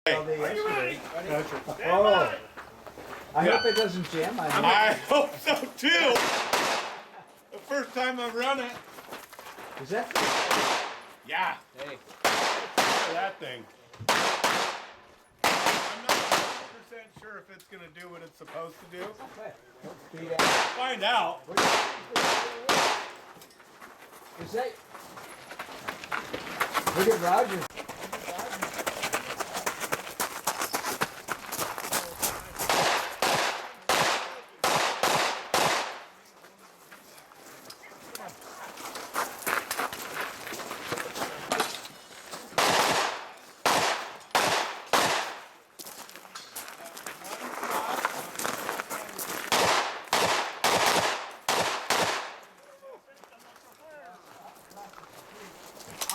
Hey, Are you ready? oh, I hope it doesn't jam. I hope so too. The first time I've run it. Is that? Yeah. Hey. Look at that thing. I'm not 100% sure if it's gonna do what it's supposed to do. Find out. Is that? Look at Roger.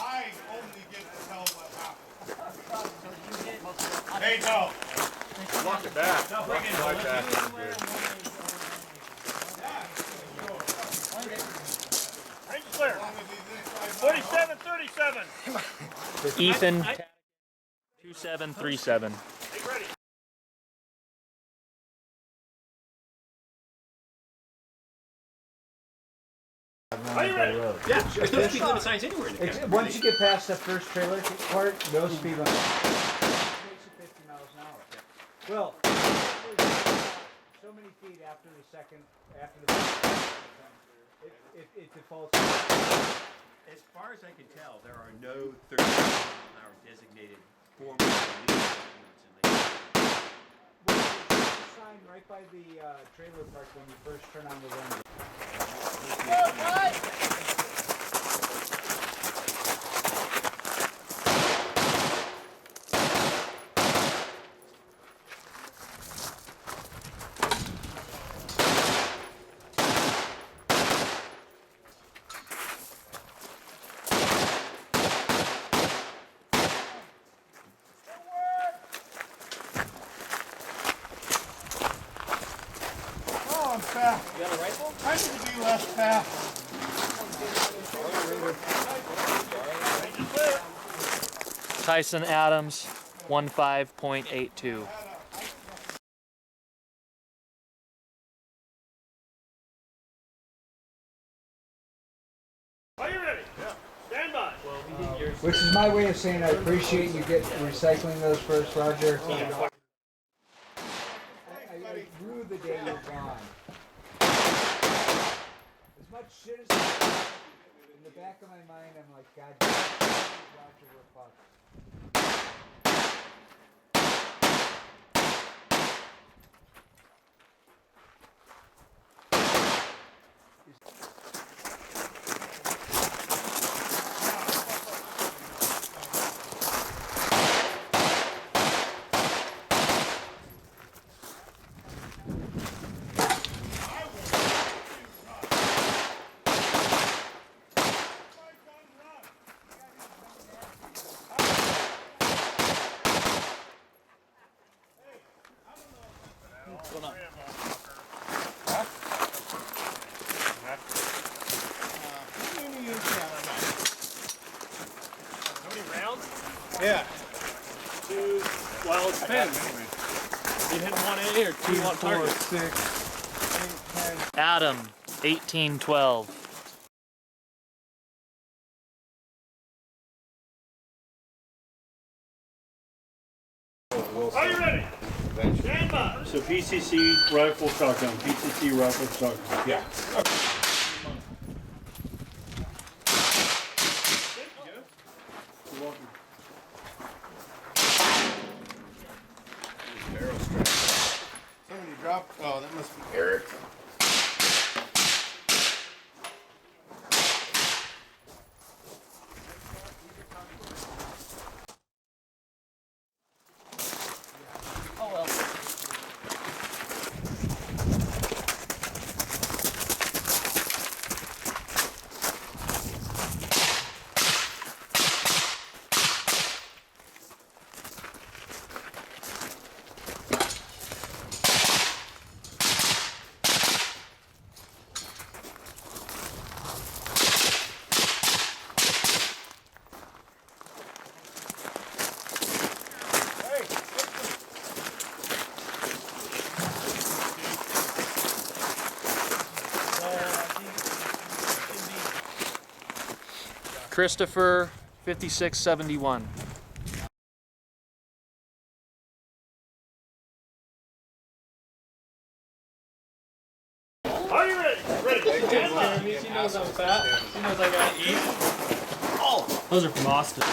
I only get to tell what happened. Hey, no. Walk it back. No, bring it like that. 47-37. Ethan 2737. Be ready. Are you ready? Yeah, there's no speed limit signs anywhere in the country. Once you get past that first trailer part, no speed limit. Makes it 50 miles an hour. Well, so many feet after the second, it defaults. As far as I can tell, there are no 30 mile-an-hour designated forms of limits in the Sign right by the trailer park when you first turn on the window. Oh, I'm fast. You got a rifle? I need to be less fast. Tyson Adams 15.82. Are you ready? Yeah. Stand by. Which is my way of saying I appreciate you recycling those first, Roger. I rue the day you're gone. As much shit as in the back of my mind, I'm like, God damn it, Roger, we're fucked. How many rounds? Yeah. Two. Well, it depends. You hit 1A or 2 on target. 6, 8, 10. Adam 1812. Are you ready? Stand by. So PCC rifle shotgun, PCC rifle shotgun. Yeah. You're welcome. Barrel strap. Somebody dropped. Oh, that must be Eric. Kristopher 5671. Are you ready? Ready. She knows I'm fat. She knows I gotta eat. Oh, those are from Austin.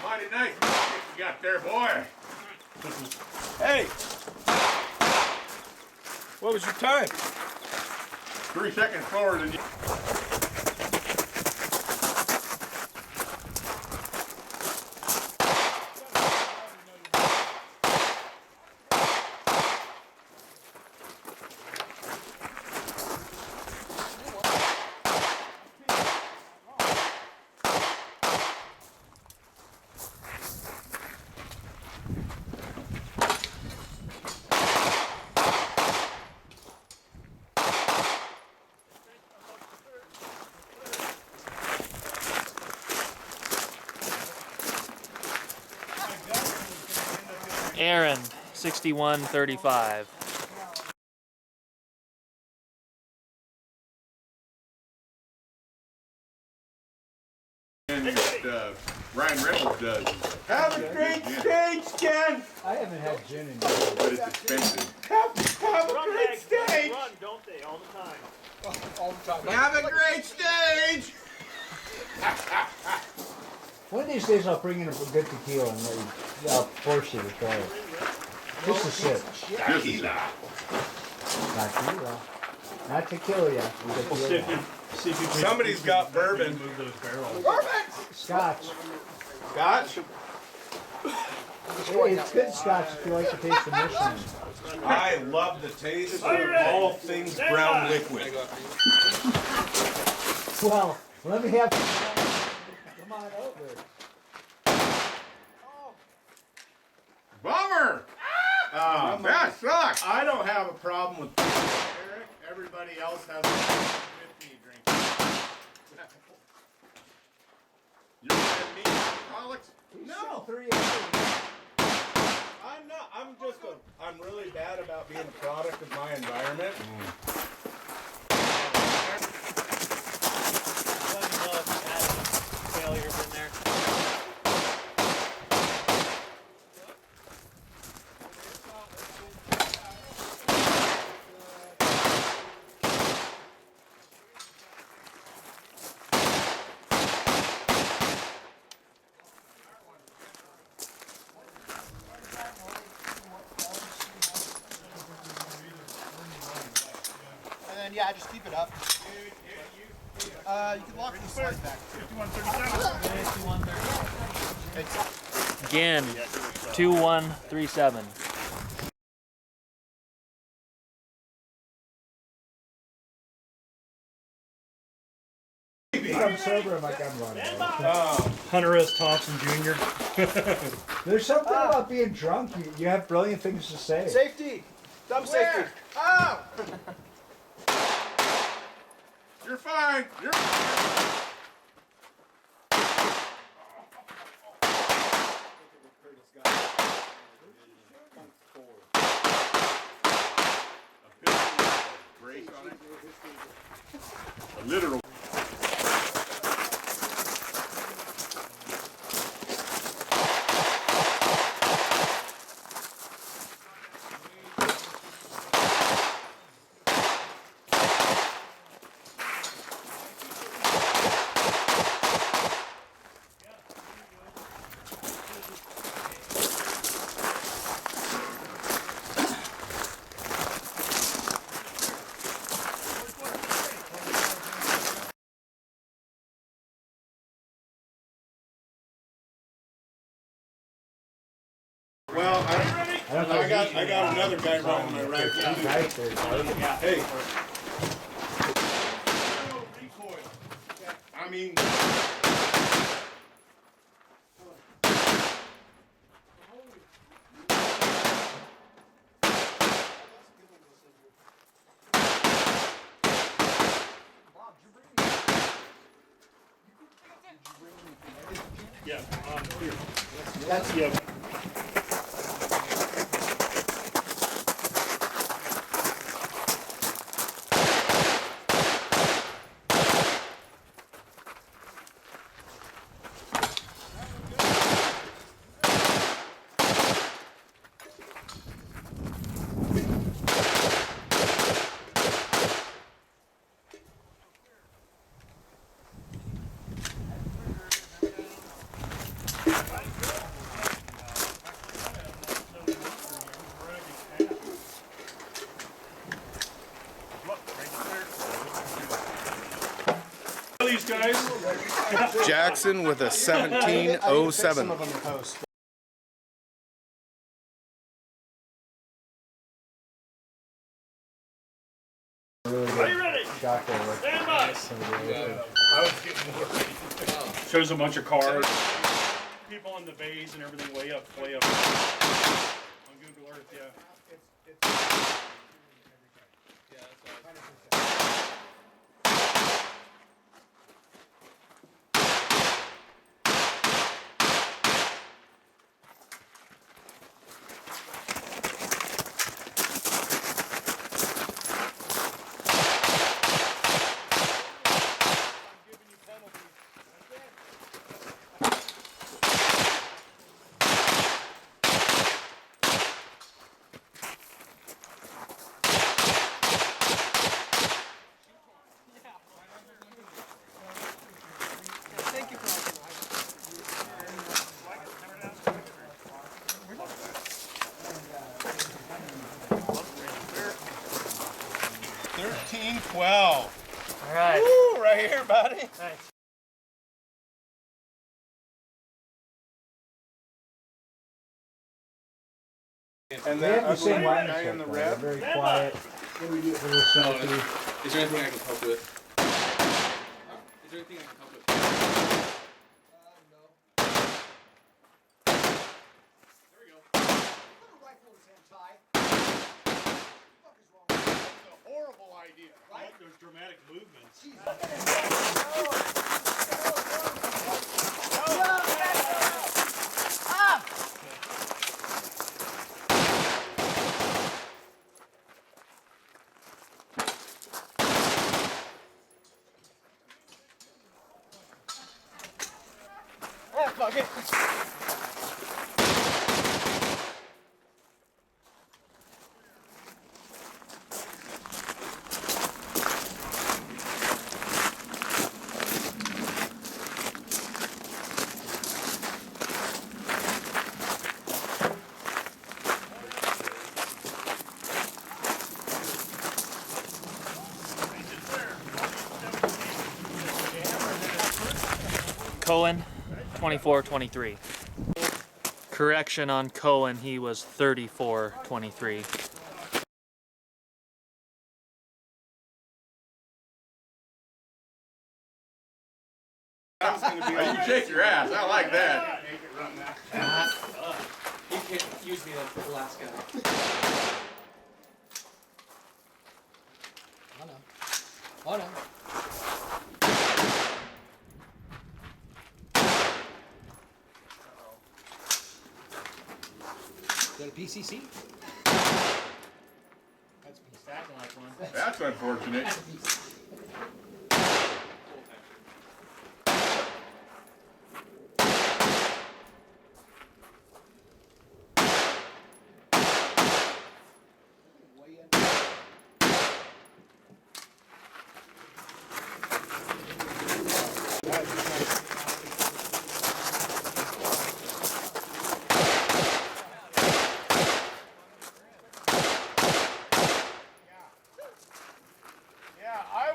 Mighty nice you got there, boy. Hey! What was your time? 3 seconds slower than you. Aaron 6135. And Ryan Reynolds does. Have a great stage, Ken! I haven't had gin in years. But it's expensive. Have a great stage! Run, don't they, all the time? Have a great stage! One of these days I'll bring in a good tequila and I'll force you to try it. Just a sip. Not tequila. Not tequila yet. See if you can Somebody's got bourbon. move those barrels. Scotch. Scotch? Hey, it's good scotch if you like to taste the Michelin. I love the taste of all things brown liquid. Well, let me have. Come on over. Bummer! That sucks! I don't have a problem with Eric, everybody else has a 50 drink. You're mad at me, Alex? No. I'm not. I'm really bad about being a product of my environment. Let me know if you had failures in there. And yeah, just keep it up. You can lock the slide back. 5137. Again, 2137. I'm sober, I'm like, I'm running. Hunter S. Thompson Jr. There's something about being drunk. You have brilliant things to say. Safety! Thumb safety! Oh! You're fine. You're fine. Brace on it. A literal. Well, I got another guy running my right now. Hey. I mean. Yeah. Here. Yeah. These guys. Jackson with a 1707. Some of them to post. Are you ready? Got there. Stand by. I was getting worried. Shows a bunch of cars. People on the bays and everything way up. On Google Earth, yeah. Thank you for watching. 1312. All right. Woo, right here, buddy. Thanks. And They have that the same ugly line guy in the set, though. red. They're very quiet. Little smoky. Is there anything I can help with? Is there anything I can help with? Horrible idea. Right? There's dramatic movements. Fuck it. Cohen, 24-23. Correction on Cohen, he was 34-23. That's gonna be. You shake your ass. I like that. You can't use me like the last guy. Oh no. Oh no. Is that a PCC? He's acting like one. That's unfortunate. Yeah, I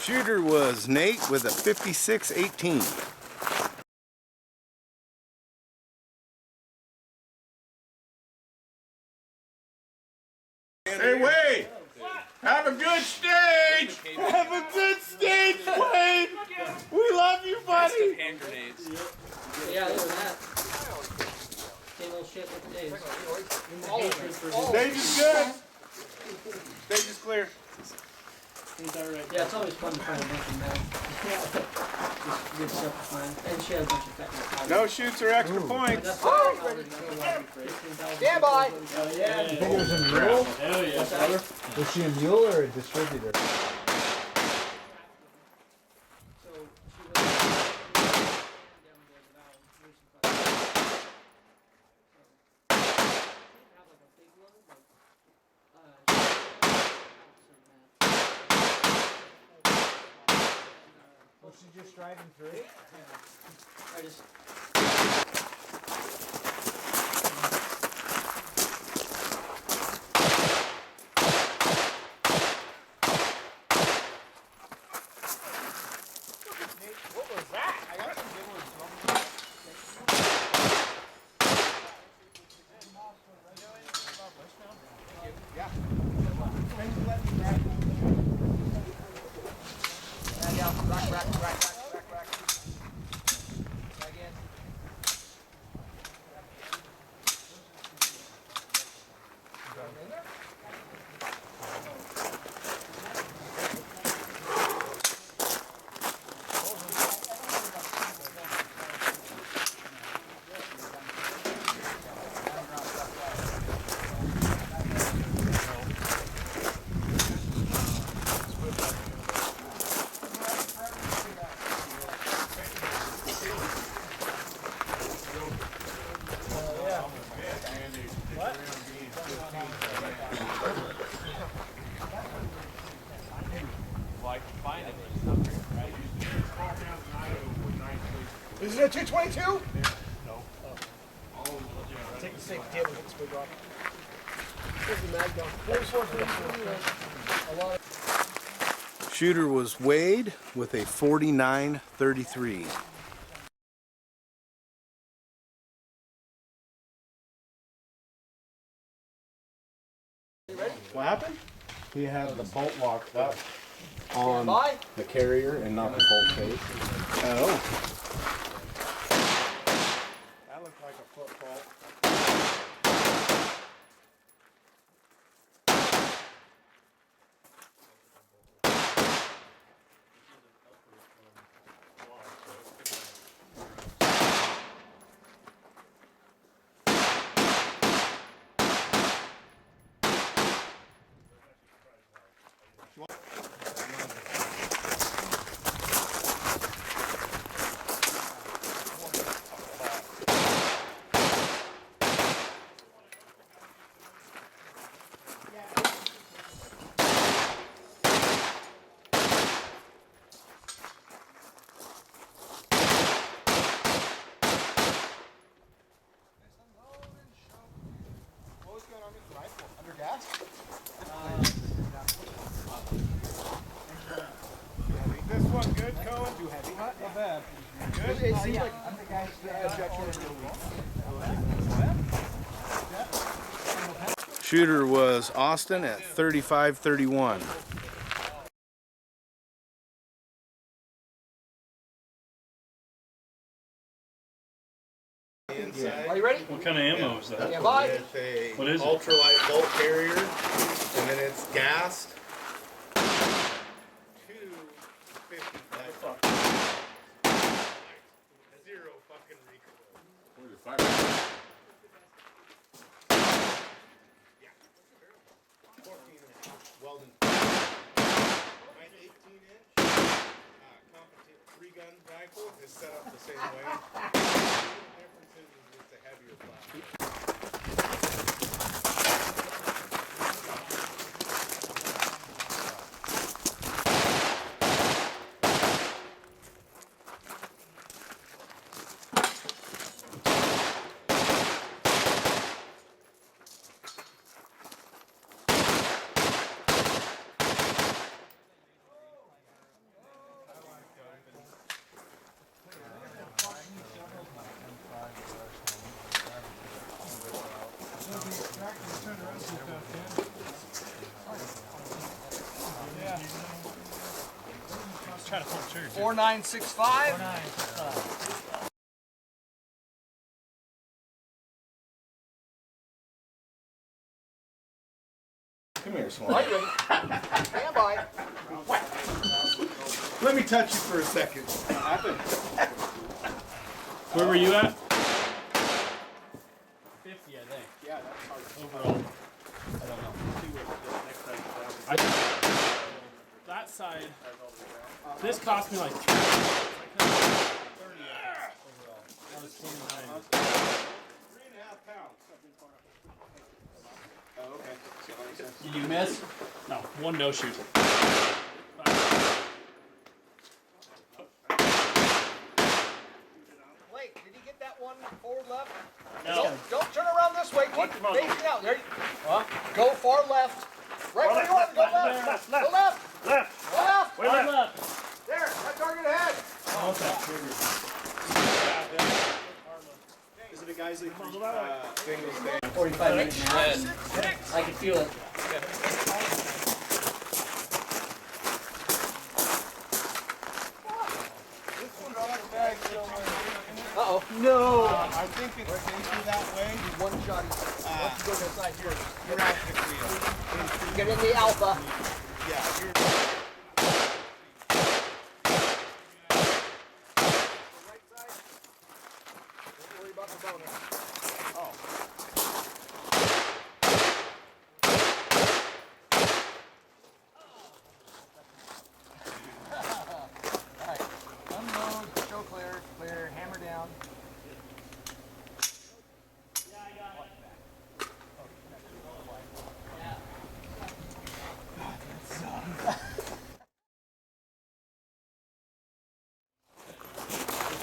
Shooter was Nate with a 56-18. Hey, Wade! Have a good stage! Have a good stage, Wade! We love you, buddy! Hand grenades. Yeah, look at that. Same old shit with days. Stage is good! Stage is clear. Yeah, it's always fun to find a bunch of men. Just good stuff to find. And she had a bunch of fat. No shoots or extra points. Stand by. You think it was a mule? Hell yeah. Was she a mule or a distributor? Was she just driving through? I just What was that? I got some good ones. Is it a 222? No. Take the safe deal and get this rock. Here's the mag gun. Shooter was Wade with a 49-33. What happened? He had the bolt locked up on the carrier and not the bolt face. Oh. That looked like a foot fault. Under gas? This one good, Cohen? Too heavy. Not bad. Good? It seems like under gas Shooter was Austin at 35-31. Are you ready? What kind of ammo is that? Yeah, bye. It's a What is it? ultralight bolt carrier, and then it's gassed. 255. Zero fucking recoil. Yeah. 14.5 Weldon. My 18-inch competent 3-gun rifle is set up the same way. The difference is it's a heavier plastic. try to pull the trigger. 4965. 4965. Come here, Swan. Are you ready? Stand by. Let me touch you for a second. What happened? Where were you at? 50, I think. Yeah, that's hard. Overall. I don't know. See what the next time is I, that side. This cost me like 30 overall. That was 29. 3.5 pounds. Oh, okay. See, that makes sense. Did you miss? No, one no shoot. Wait, did he get that one forward left? No. Don't turn around this way. Watch Keep your muzzle. facing out. There you go. Far left. Right where you want. Go left. Go left. Left. Go left. Way left. There. That target ahead. Is it a guys like Bengals Day? 45 minutes now. I can feel it. Uh-oh. No. I think it's safer that way. One shot. Why don't you go to the side first? You're actually Get in the alpha. yeah, you're Right side. Don't worry about the bonus. Alright. Unload, show clear, clear, hammer down.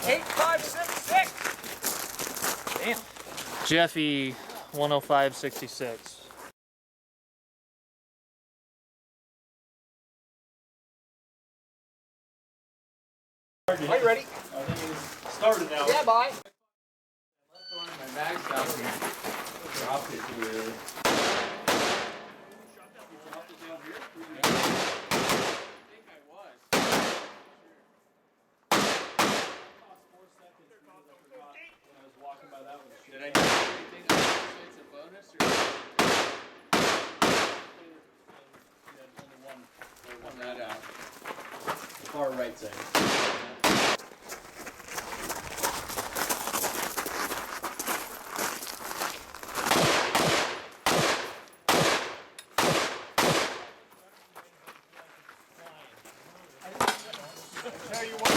Eight, 5, 6, 6. Damn. Jeffy 105.66. Are you ready? Started now. Yeah, bye. My bag stopped and dropped it too early. Did I do anything else? It's a bonus or one that out? Far right side. Tell you what.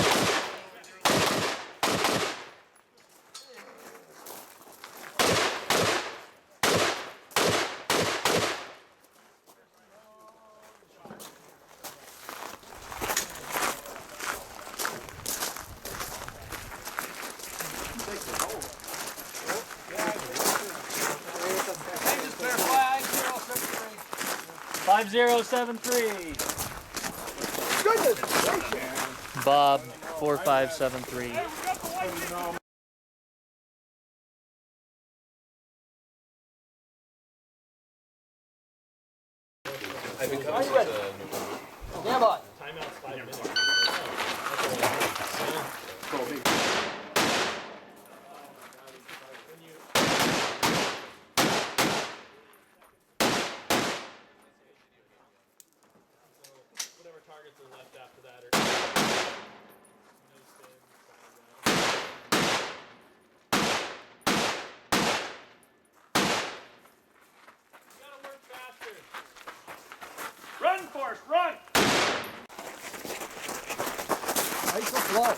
Changes clarify, 5073. 5073. Goodness gracious. Bob 4573. Are you ready? Stand by. Timeout's 5 minutes. Whatever targets are left after that are. Gotta work faster. Run, Forrest, run! Nice and slow.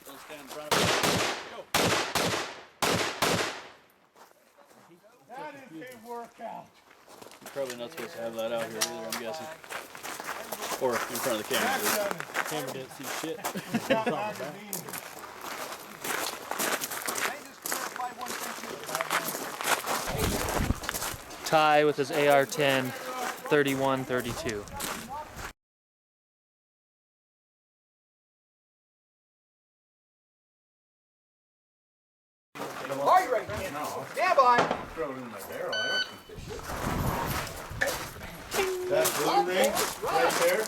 Don't stand in front of me. That is a workout. You're probably not supposed to have that out here either, I'm guessing. Or in front of the camera. The camera didn't see shit. Got magazine. Changes clarify 132. Ty with his AR-10 3132. Are you ready? No, Stand by. throw it in my barrel. I don't think this shit. That blue ring right there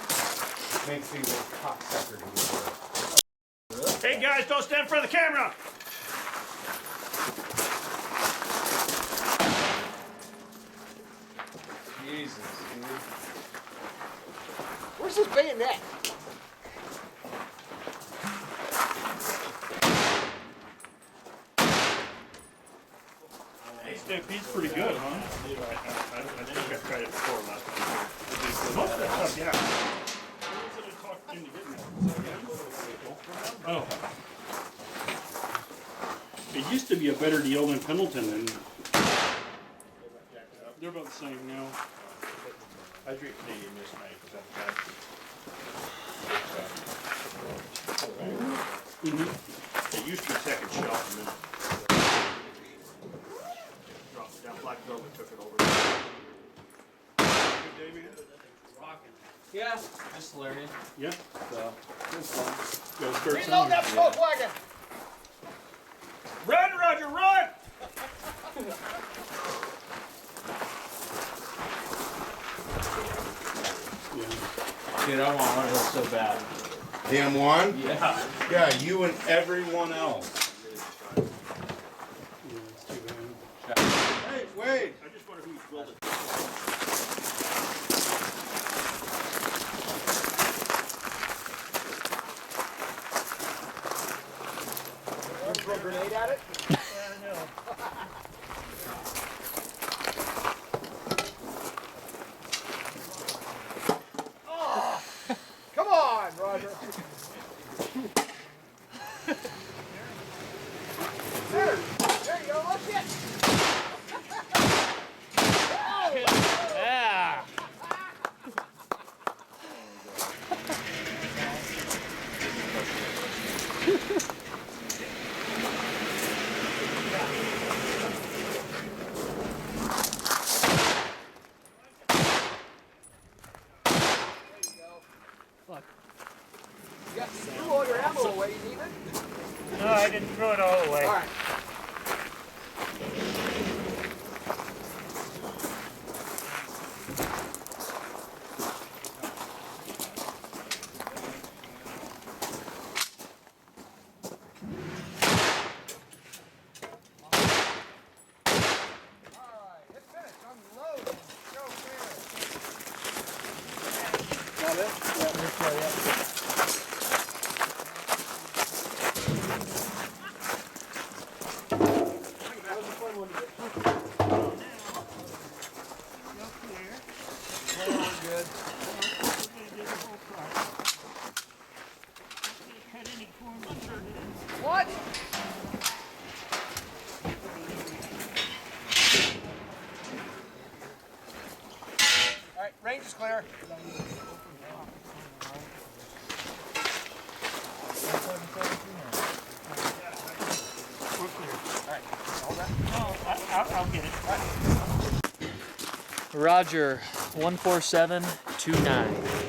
makes me a cocksucker to do. Hey guys, don't stand in front of the camera. Jesus, dude. Where's this bayonet? Hey, Stampede's pretty good, huh? I think I've tried it before last time. Most of that stuff, yeah. Who was it I talked into getting that? Oh. It used to be a better deal than Pendleton, and they're about the same now. I drink Canadian this night because It used to be second shelf, and then dropped it down. Black Velvet took it over. Good day, man. Rocking. Yeah, just learning. Yeah. So, it's fun. Gotta start Reload that smoke wagon. Run, Roger, run! Dude, I want one of those so bad. Damn one? Yeah. Yeah, you and everyone else. Hey, wait! I just wonder who's building. Throw a grenade at it. Oh, come on, Roger. There you go. Look it. Yeah. You got to threw all your ammo away. You need it? No, I didn't throw it all away. All right. What? All right, range is clear. I'll get it. Roger, 14729.